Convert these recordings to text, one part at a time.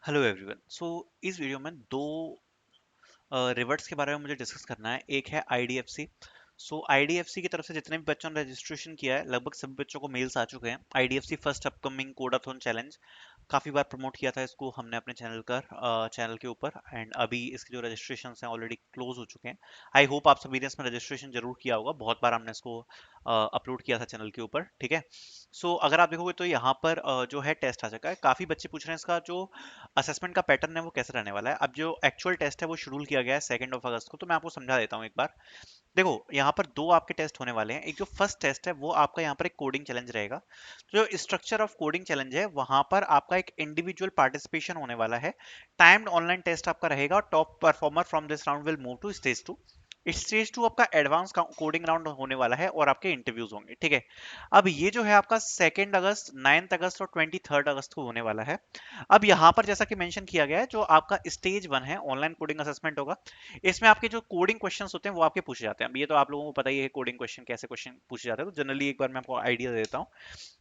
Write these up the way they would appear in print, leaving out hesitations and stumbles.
Hello everyone. इस video में दो रिवर्ट्स के बारे में मुझे डिस्कस करना है। एक है आईडीएफसी। आईडीएफसी की तरफ से जितने भी बच्चों ने रजिस्ट्रेशन किया है, लगभग सभी बच्चों को मेल्स आ चुके हैं। आईडीएफसी फर्स्ट अपकमिंग कोडाथन चैलेंज, काफ़ी बार प्रमोट किया था इसको हमने अपने चैनल के ऊपर, एंड अभी इसके जो रजिस्ट्रेशन हैं ऑलरेडी क्लोज हो चुके हैं। आई होप आप सभी ने इसमें रजिस्ट्रेशन जरूर किया होगा, बहुत बार हमने इसको अपलोड किया था चैनल के ऊपर, ठीक है। अगर आप देखोगे तो यहाँ पर जो है टेस्ट आ चुका है। काफ़ी बच्चे पूछ रहे हैं इसका जो असेसमेंट का पैटर्न है वो कैसे रहने वाला है। अब जो एक्चुअल टेस्ट है वो शेड्यूल किया गया है 2 अगस्त को, तो मैं आपको समझा देता हूँ एक बार। देखो, यहाँ पर दो आपके टेस्ट होने वाले हैं। एक जो फर्स्ट टेस्ट है वो आपका यहाँ पर एक कोडिंग चैलेंज रहेगा। जो स्ट्रक्चर ऑफ कोडिंग चैलेंज है वहां पर आपका एक इंडिविजुअल पार्टिसिपेशन होने वाला है। टाइम्ड ऑनलाइन टेस्ट आपका रहेगा। Top performer from this round will move to stage 2। Stage 2 आपका एडवांस कोडिंग राउंड होने वाला है और आपके इंटरव्यूज होंगे, ठीक है। अब ये जो है आपका 2 अगस्त, 9 अगस्त और 23 अगस्त को होने वाला है। अब यहाँ पर जैसा कि मेंशन किया गया है, जो आपका स्टेज 1 है ऑनलाइन कोडिंग असेसमेंट होगा। इसमें आपके जो कोडिंग क्वेश्चंस होते हैं वो आपके पूछे जाते हैं। अब ये तो आप लोगों को पता ही है कोडिंग क्वेश्चन कैसे क्वेश्चन पूछे जाते हैं, तो जनरली एक बार मैं आपको आइडिया देता हूँ।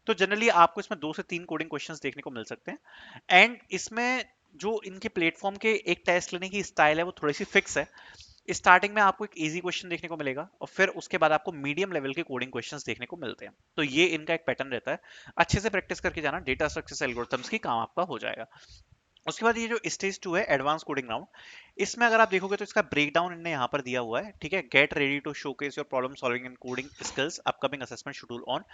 तो जनरली आपको इसमें 2 से 3 कोडिंग क्वेश्चंस देखने को मिल सकते हैं। एंड इसमें जो इनके प्लेटफॉर्म के एक टेस्ट लेने की स्टाइल है वो थोड़ी सी फिक्स है। स्टार्टिंग में आपको एक इजी क्वेश्चन देखने को मिलेगा और फिर उसके बाद आपको मीडियम लेवल के कोडिंग क्वेश्चंस देखने को मिलते हैं। तो ये इनका एक पैटर्न रहता है। अच्छे से प्रैक्टिस करके जाना, डेटा स्ट्रक्चर्स एल्गोरिथम्स की काम आपका हो जाएगा। उसके बाद ये जो स्टेज 2 है एडवांस कोडिंग राउंड, इसमें अगर आप देखोगे तो इसका ब्रेकडाउन इन्होंने यहाँ पर दिया हुआ है, ठीक है। Get ready to showcase your problem solving and coding skills, upcoming assessment schedule on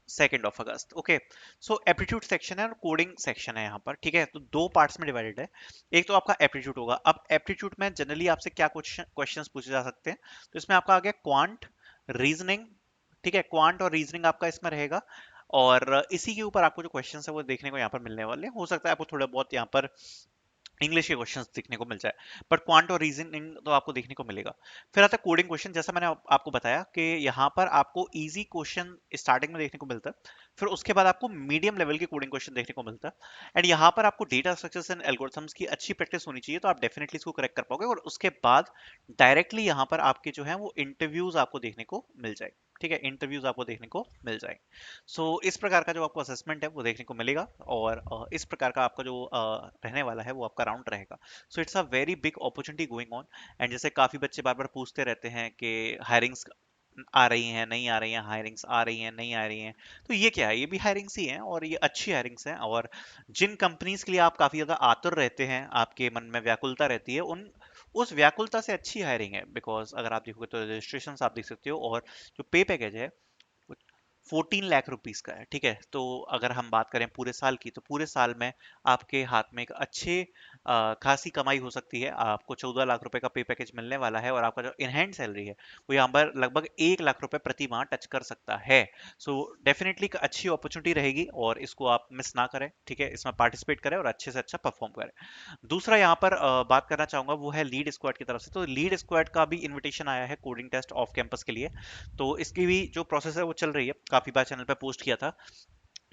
2 August. Okay, aptitude section है और कोडिंग सेक्शन है यहाँ पर, ठीक है। तो दो पार्ट्स में डिवाइडेड है। एक तो आपका एप्टीट्यूड होगा। अब एप्टीट्यूड में जनरली आपसे क्या क्वेश्चंस पूछे जा सकते हैं, तो इसमें आपका आ गया क्वांट, रीजनिंग, ठीक है। क्वांट और रीजनिंग आपका इसमें रहेगा। और इसी के ऊपर आपको जो क्वेश्चंस है वो देखने को यहाँ पर मिलने वाले हैं। हो सकता है आपको थोड़ा बहुत यहाँ पर इंग्लिश के क्वेश्चंस देखने को मिल जाए, बट क्वांट और रीजनिंग तो आपको देखने को मिलेगा। फिर आता है कोडिंग क्वेश्चन। जैसा मैंने आपको बताया कि यहाँ पर आपको इजी क्वेश्चन स्टार्टिंग में देखने को मिलता है, फिर उसके बाद आपको मीडियम लेवल के कोडिंग क्वेश्चन देखने को मिलता है। एंड यहाँ पर आपको डेटा स्ट्रक्चर्स एंड एल्गोरिथम्स की अच्छी प्रैक्टिस होनी चाहिए, तो आप डेफिनेटली इसको करेक्ट कर पाओगे। और उसके बाद डायरेक्टली यहाँ पर आपके जो है वो इंटरव्यूज आपको देखने को मिल जाएगी, ठीक है। इंटरव्यूज आपको देखने को मिल जाएंगे। इस प्रकार का जो आपको असेसमेंट है वो देखने को मिलेगा। और इस प्रकार का आपका जो रहने वाला है वो आपका राउंड रहेगा। It's a very big opportunity going on. And जैसे काफी बच्चे बार बार पूछते रहते हैं कि हायरिंग्स आ रही हैं नहीं आ रही हैं, हायरिंग्स आ रही हैं नहीं आ रही हैं। तो ये क्या है, ये भी हायरिंग्स ही हैं और ये अच्छी हायरिंग्स हैं। और जिन कंपनीज के लिए आप काफी ज्यादा आतुर रहते हैं, आपके मन में व्याकुलता रहती है, उन उस व्याकुलता से अच्छी हायरिंग है। बिकॉज अगर आप देखोगे तो रजिस्ट्रेशन आप देख सकते हो, और जो पे पैकेज है 14 लाख रुपीस का है, ठीक है। तो अगर हम बात करें पूरे साल की, तो पूरे साल में आपके हाथ में एक अच्छे खासी कमाई हो सकती है। आपको 14 लाख रुपए का पे पैकेज मिलने वाला है, और आपका जो इन हैंड सैलरी है वो यहाँ पर लगभग 1 लाख रुपए प्रति माह टच कर सकता है। डेफिनेटली एक अच्छी अपॉर्चुनिटी रहेगी, और इसको आप मिस ना करें, ठीक है। इसमें पार्टिसिपेट करें और अच्छे से अच्छा परफॉर्म करें। दूसरा यहाँ पर बात करना चाहूंगा वो है लीड स्क्वाड की तरफ से। तो लीड स्क्वाड का भी इनविटेशन आया है कोडिंग टेस्ट ऑफ कैंपस के लिए। तो इसकी भी जो प्रोसेस है वो चल रही है, काफी बार चैनल पे पोस्ट किया था।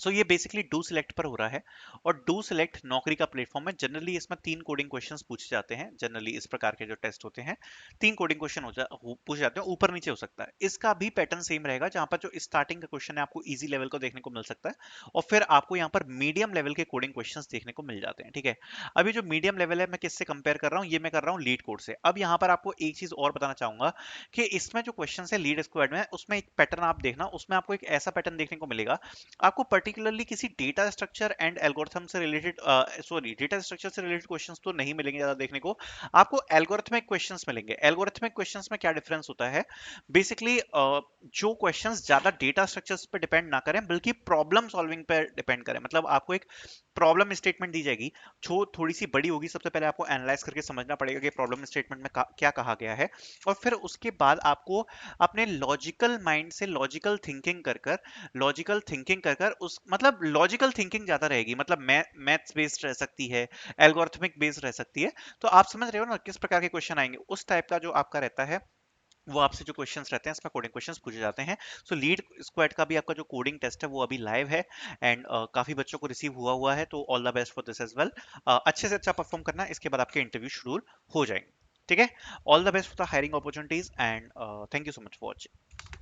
ये बेसिकली डू सिलेक्ट पर हो रहा है। और डू सिलेक्ट नौकरी का प्लेटफॉर्म है। जनरली इसमें 3 कोडिंग क्वेश्चंस पूछे जाते हैं। जनरली इस प्रकार के जो टेस्ट होते हैं, 3 कोडिंग क्वेश्चन पूछे जाते हैं, ऊपर नीचे हो सकता है। इसका भी पैटर्न सेम रहेगा, जहां पर जो स्टार्टिंग का क्वेश्चन है आपको इजी लेवल को देखने को मिल सकता है, और फिर आपको यहाँ पर मीडियम लेवल के कोडिंग क्वेश्चन देखने को मिल जाते हैं, ठीक है। अभी जो मीडियम लेवल है मैं किससे कंपेयर कर रहा हूँ, ये मैं कर रहा हूँ लीड कोड से। अब यहाँ पर आपको एक चीज और बताना चाहूंगा कि इसमें जो क्वेश्चन है लीड स्क्वाड में, उसमें एक पैटर्न आप देखना, उसमें आपको एक ऐसा पैटर्न देखने को मिलेगा। आपको पर्टिकुलरली किसी डेटा स्ट्रक्चर एंड एल्गोरिथम से रिलेटेड, सॉरी, डेटा स्ट्रक्चर से रिलेटेड क्वेश्चंस तो नहीं मिलेंगे ज्यादा देखने को। आपको एल्गोरिथमिक क्वेश्चंस मिलेंगे। एल्गोरिथमिक क्वेश्चंस में क्या डिफरेंस होता है, बेसिकली जो क्वेश्चंस ज्यादा डेटा स्ट्रक्चर्स पे डिपेंड ना करें, बल्कि प्रॉब्लम सॉल्विंग पे डिपेंड करें। मतलब आपको एक प्रॉब्लम स्टेटमेंट दी जाएगी जो थोड़ी सी बड़ी होगी। सबसे पहले आपको एनालाइज करके समझना पड़ेगा कि प्रॉब्लम स्टेटमेंट में क्या कहा गया है, और फिर उसके बाद आपको अपने लॉजिकल माइंड से लॉजिकल थिंकिंग कर कर उस मतलब लॉजिकल थिंकिंग ज्यादा रहेगी। मतलब मैथ्स बेस्ड रह सकती है, एल्गोरिथमिक बेस्ड रह सकती है। तो आप समझ रहे हो ना किस प्रकार के क्वेश्चन आएंगे, उस टाइप का जो आपका रहता है, वो आपसे जो क्वेश्चंस रहते हैं इसमें कोडिंग क्वेश्चंस पूछे जाते हैं। लीड स्क्वाड का भी आपका जो कोडिंग टेस्ट है वो अभी लाइव है। एंड काफी बच्चों को रिसीव हुआ है, तो all the best for this as well. अच्छे से अच्छा परफॉर्म करना, इसके बाद आपके इंटरव्यू शेड्यूल हो जाएंगे, ठीक है। All the best for the hiring opportunities, and thank you so much for watching.